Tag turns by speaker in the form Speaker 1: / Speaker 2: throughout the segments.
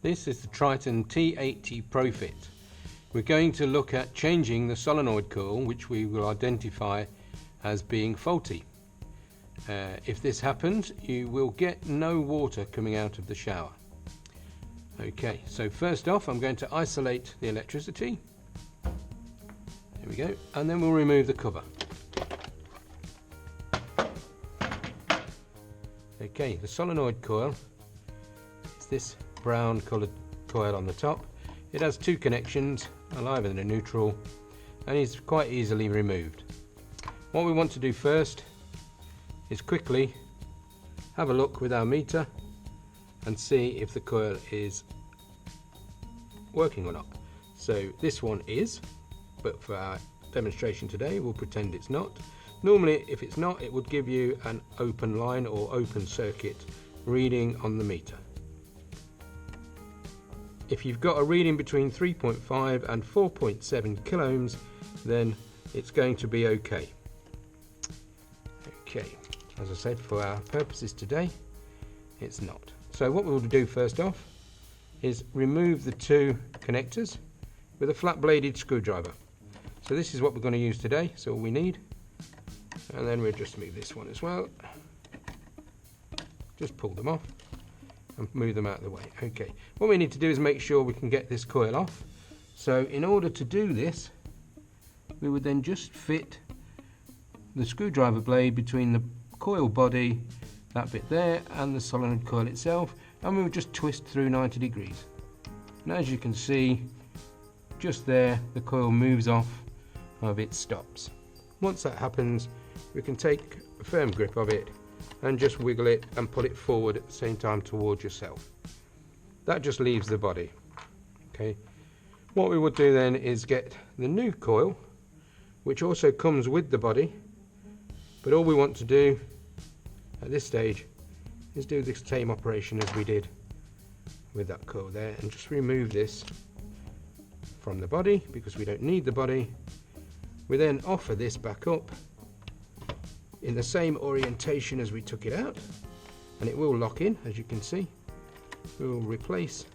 Speaker 1: This is the Triton T80 Pro-Fit. We're going to look at changing the solenoid coil, which we will identify as being faulty. If this happens, you will get no water coming out of the shower. Okay, so first off I'm going to isolate the electricity. There we go, and then we'll remove the cover. Okay, the solenoid coil is this brown coloured coil on the top. It has two connections, a live and a neutral, and is quite easily removed. What we want to do first is quickly have a look with our meter and see if the coil is working or not. So this one is, but for our demonstration today we'll pretend it's not. Normally if it's not, it would give you an open line or open circuit reading on the meter. If you've got a reading between 3.5 and 4.7 kilo ohms, then it's going to be okay. Okay, as I said, for our purposes today, it's not. So what we'll do first off is remove the two connectors with a flat bladed screwdriver. So this is what we're going to use today, so all we need. And then we'll just move this one as well. Just pull them off and move them out of the way. Okay, what we need to do is make sure we can get this coil off. So in order to do this, we would then just fit the screwdriver blade between the coil body, that bit there, and the solenoid coil itself, and we would just twist through 90 degrees. And as you can see, just there, the coil moves off of its stops. Once that happens, we can take a firm grip of it and just wiggle it and pull it forward at the same time towards yourself. That just leaves the body. Okay. What we would do then is get the new coil, which also comes with the body, but all we want to do at this stage is do the same operation as we did with that coil there, and just remove this from the body because we don't need the body. We then offer this back up in the same orientation as we took it out, and it will lock in. As you can see, we will replace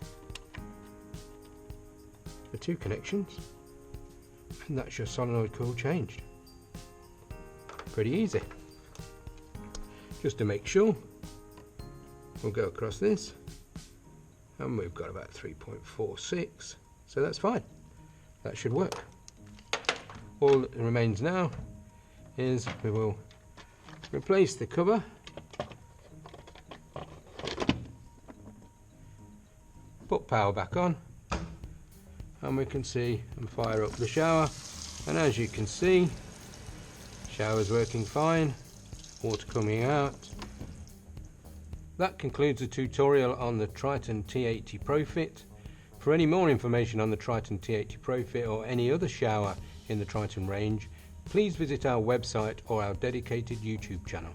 Speaker 1: the two connections, and that's your solenoid coil changed. Pretty easy. Just to make sure, we'll go across this, and we've got about 3.46, so that's fine. That should work. All that remains now is we will replace the cover, put power back on, and we can see and fire up the shower. And as you can see, shower's working fine, water coming out. That concludes the tutorial on the Triton T80 Pro-Fit. For any more information on the Triton T80 Pro-Fit or any other shower in the Triton range, please visit our website or our dedicated YouTube channel.